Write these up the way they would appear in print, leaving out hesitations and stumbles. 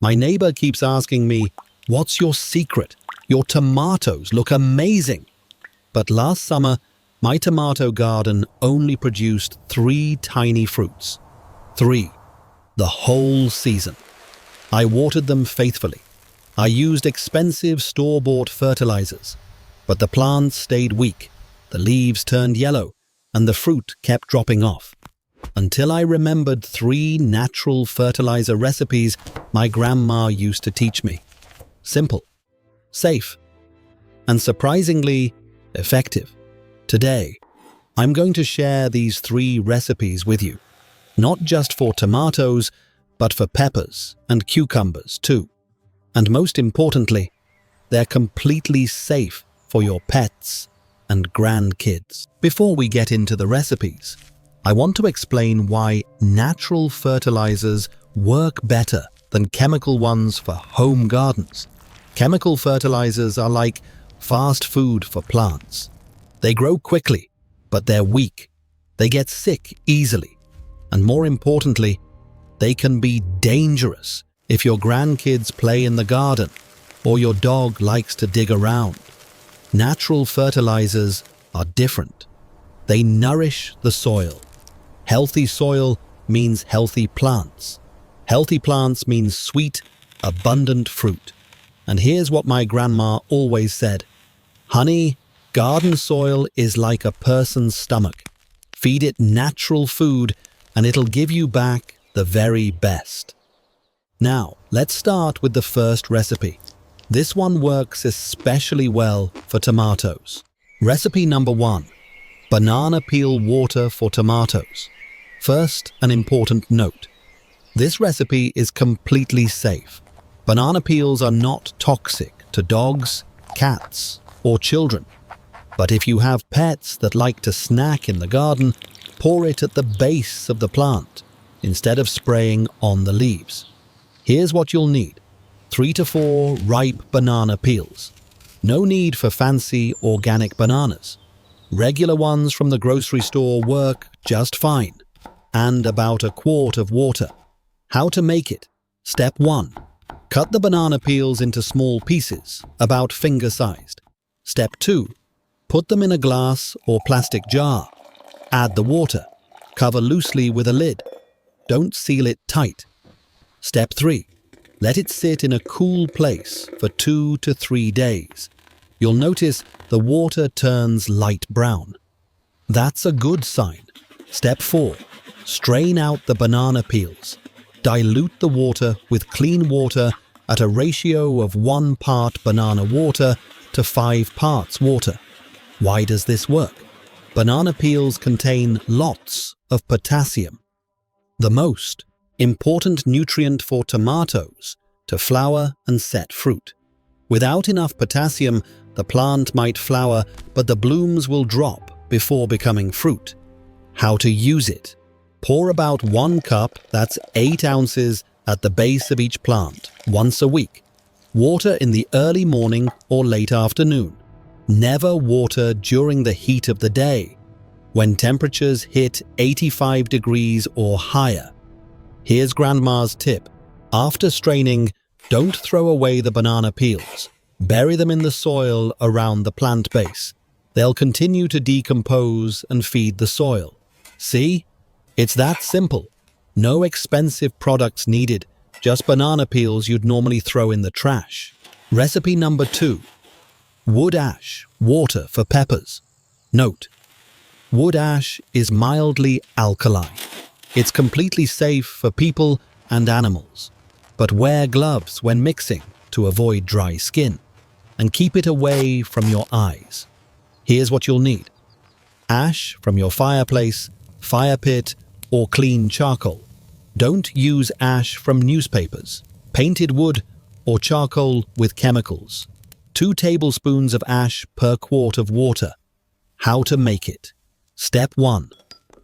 My neighbor keeps asking me, "What's your secret? Your tomatoes look amazing." But last summer, my tomato garden only produced 3 tiny fruits. 3. The whole season. I watered them faithfully. I used expensive store-bought fertilizers. But the plants stayed weak, the leaves turned yellow, and the fruit kept dropping off. Until I remembered 3 natural fertilizer recipes my grandma used to teach me. Simple, safe, and surprisingly effective. Today, I'm going to share these 3 recipes with you, not just for tomatoes, but for peppers and cucumbers too. And most importantly, they're completely safe for your pets and grandkids. Before we get into the recipes, I want to explain why natural fertilizers work better than chemical ones for home gardens. Chemical fertilizers are like fast food for plants. They grow quickly, but they're weak. They get sick easily. And more importantly, they can be dangerous if your grandkids play in the garden or your dog likes to dig around. Natural fertilizers are different. They nourish the soil. Healthy soil means healthy plants. Healthy plants means sweet, abundant fruit. And here's what my grandma always said: "Honey, garden soil is like a person's stomach. Feed it natural food and it'll give you back the very best." Now, let's start with the first recipe. This one works especially well for tomatoes. Recipe number 1. Banana peel water for tomatoes. First, an important note. This recipe is completely safe. Banana peels are not toxic to dogs, cats, or children. But if you have pets that like to snack in the garden, pour it at the base of the plant instead of spraying on the leaves. Here's what you'll need: 3 to 4 ripe banana peels. No need for fancy organic bananas. Regular ones from the grocery store work just fine. And about a quart of water. How to make it? Step 1. Cut the banana peels into small pieces, about finger-sized. Step 2. Put them in a glass or plastic jar. Add the water. Cover loosely with a lid. Don't seal it tight. Step 3. Let it sit in a cool place for 2 to 3 days. You'll notice the water turns light brown. That's a good sign. Step 4. Strain out the banana peels. Dilute the water with clean water at a ratio of 1 part banana water to 5 parts water. Why does this work? Banana peels contain lots of potassium, the most important nutrient for tomatoes to flower and set fruit. Without enough potassium, the plant might flower, but the blooms will drop before becoming fruit. How to use it? Pour about 1 cup, that's 8 ounces, at the base of each plant, once a week. Water in the early morning or late afternoon. Never water during the heat of the day, when temperatures hit 85 degrees or higher. Here's Grandma's tip. After straining, don't throw away the banana peels. Bury them in the soil around the plant base. They'll continue to decompose and feed the soil. See? It's that simple. No expensive products needed, just banana peels you'd normally throw in the trash. Recipe number 2. Wood ash water for peppers. Note: wood ash is mildly alkaline. It's completely safe for people and animals. But wear gloves when mixing to avoid dry skin. And keep it away from your eyes. Here's what you'll need: ash from your fireplace, fire pit, or clean charcoal. Don't use ash from newspapers, painted wood, or charcoal with chemicals. 2 tablespoons of ash per quart of water. How to make it? Step 1.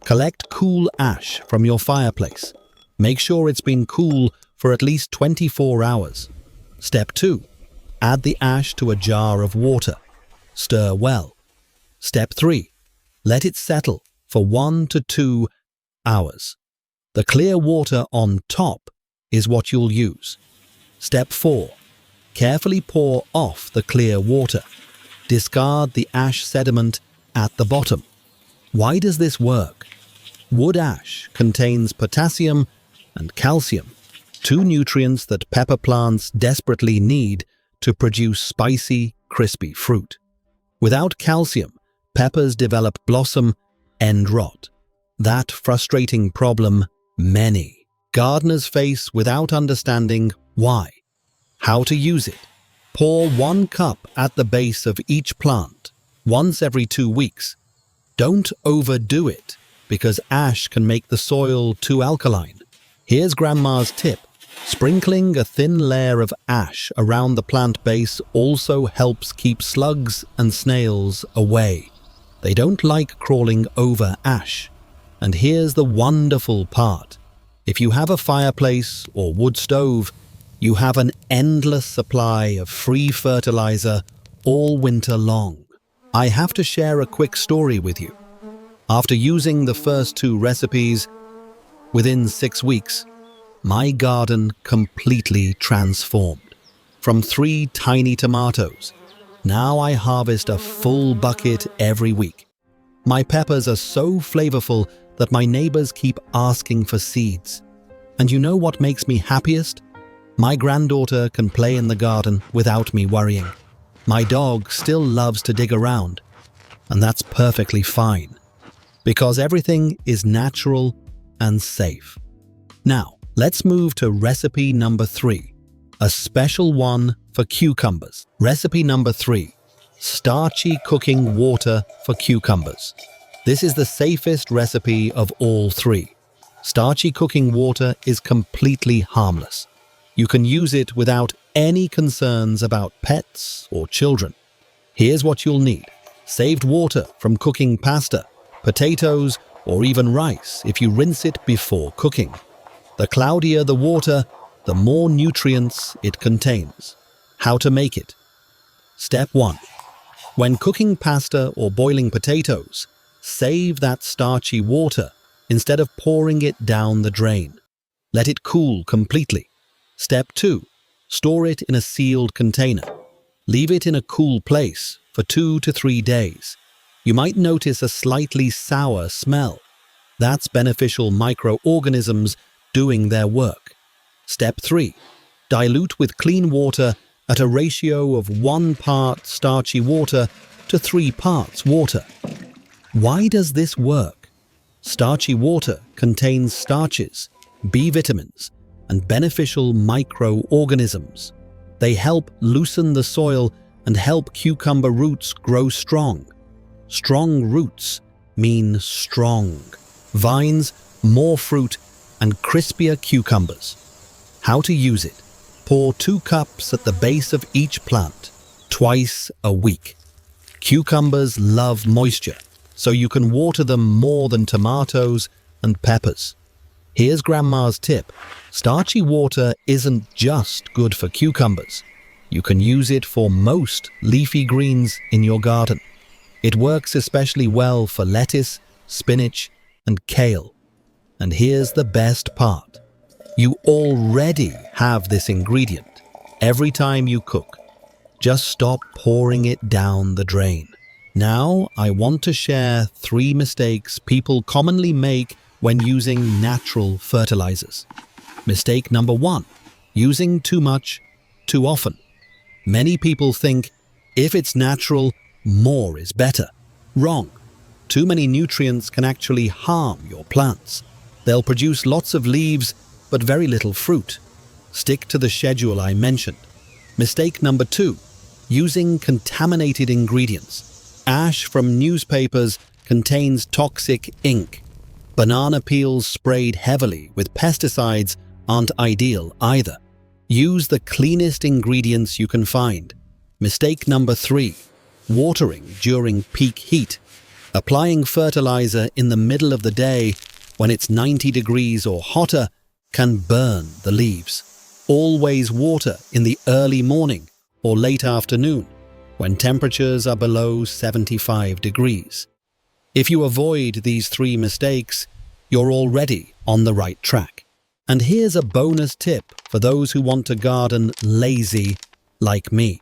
Collect cool ash from your fireplace. Make sure it's been cool for at least 24 hours. Step 2. Add the ash to a jar of water. Stir well. Step 3. Let it settle for 1 to 2 hours. The clear water on top is what you'll use. Step 4. Carefully pour off the clear water. Discard the ash sediment at the bottom. Why does this work? Wood ash contains potassium and calcium, two nutrients that pepper plants desperately need to produce spicy, crispy fruit. Without calcium, peppers develop blossom end rot. That frustrating problem many gardeners face without understanding why. How to use it. Pour 1 cup at the base of each plant, once every 2 weeks. Don't overdo it, because ash can make the soil too alkaline. Here's Grandma's tip. Sprinkling a thin layer of ash around the plant base also helps keep slugs and snails away. They don't like crawling over ash. And here's the wonderful part. If you have a fireplace or wood stove, you have an endless supply of free fertilizer all winter long. I have to share a quick story with you. After using the first 2 recipes, within 6 weeks, my garden completely transformed. From 3 tiny tomatoes, now I harvest a full bucket every week. My peppers are so flavorful that my neighbors keep asking for seeds. And you know what makes me happiest? My granddaughter can play in the garden without me worrying. My dog still loves to dig around, and that's perfectly fine, because everything is natural and safe. Now, let's move to recipe number 3, a special one for cucumbers. Recipe number 3, starchy cooking water for cucumbers. This is the safest recipe of all 3. Starchy cooking water is completely harmless. You can use it without any concerns about pets or children. Here's what you'll need. Saved water from cooking pasta, potatoes, or even rice if you rinse it before cooking. The cloudier the water, the more nutrients it contains. How to make it. Step 1. When cooking pasta or boiling potatoes, save that starchy water instead of pouring it down the drain. Let it cool completely. Step 2. Store it in a sealed container. Leave it in a cool place for 2 to 3 days. You might notice a slightly sour smell. That's beneficial microorganisms doing their work. Step 3. Dilute with clean water at a ratio of 1 part starchy water to 3 parts water. Why does this work? Starchy water contains starches, B vitamins, and beneficial microorganisms. They help loosen the soil and help cucumber roots grow strong. Strong roots mean strong vines, more fruit, and crispier cucumbers. How to use it. Pour 2 cups at the base of each plant, twice a week. Cucumbers love moisture, so you can water them more than tomatoes and peppers. Here's Grandma's tip. Starchy water isn't just good for cucumbers. You can use it for most leafy greens in your garden. It works especially well for lettuce, spinach, and kale. And here's the best part. You already have this ingredient. Every time you cook, just stop pouring it down the drain. Now, I want to share 3 mistakes people commonly make when using natural fertilizers. Mistake number 1, using too much, too often. Many people think, if it's natural, more is better. Wrong. Too many nutrients can actually harm your plants. They'll produce lots of leaves, but very little fruit. Stick to the schedule I mentioned. Mistake number 2, using contaminated ingredients. Ash from newspapers contains toxic ink. Banana peels sprayed heavily with pesticides aren't ideal either. Use the cleanest ingredients you can find. Mistake number 3, watering during peak heat. Applying fertilizer in the middle of the day when it's 90 degrees or hotter can burn the leaves. Always water in the early morning or late afternoon when temperatures are below 75 degrees. If you avoid these 3 mistakes, you're already on the right track. And here's a bonus tip for those who want to garden lazy like me.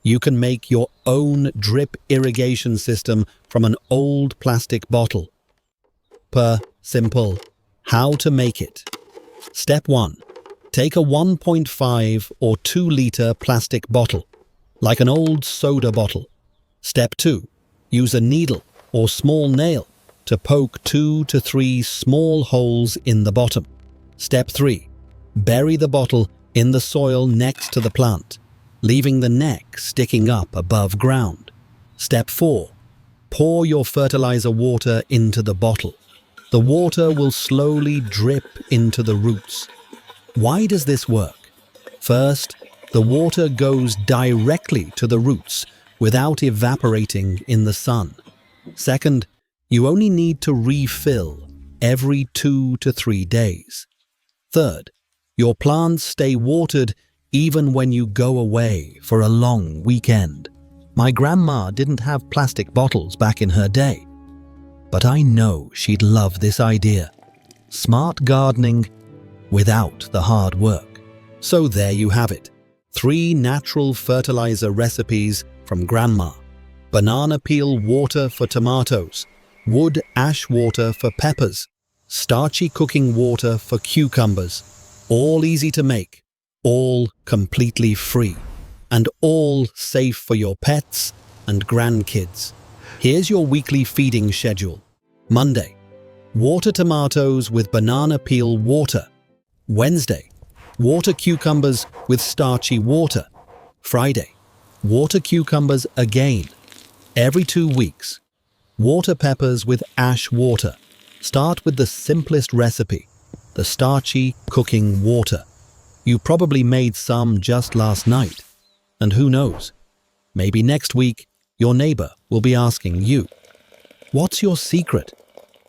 You can make your own drip irrigation system from an old plastic bottle. Simple. How to make it. Step 1. Take a 1.5 or 2-liter plastic bottle, like an old soda bottle. Step 2. Use a needle or small nail to poke 2 to 3 small holes in the bottom. Step 3. Bury the bottle in the soil next to the plant, leaving the neck sticking up above ground. Step 4. Pour your fertilizer water into the bottle. The water will slowly drip into the roots. Why does this work? First, the water goes directly to the roots without evaporating in the sun. Second, you only need to refill every 2 to 3 days. Third, your plants stay watered even when you go away for a long weekend. My grandma didn't have plastic bottles back in her day, but I know she'd love this idea. Smart gardening without the hard work. So there you have it. 3 natural fertilizer recipes from Grandma. Banana peel water for tomatoes, wood ash water for peppers, starchy cooking water for cucumbers. All easy to make, all completely free, and all safe for your pets and grandkids. Here's your weekly feeding schedule. Monday, water tomatoes with banana peel water. Wednesday, water cucumbers with starchy water. Friday, water cucumbers again. Every 2 weeks, water peppers with ash water. Start with the simplest recipe, the starchy cooking water. You probably made some just last night. And who knows, maybe next week your neighbor will be asking you, "What's your secret?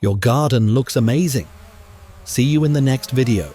Your garden looks amazing." See you in the next video.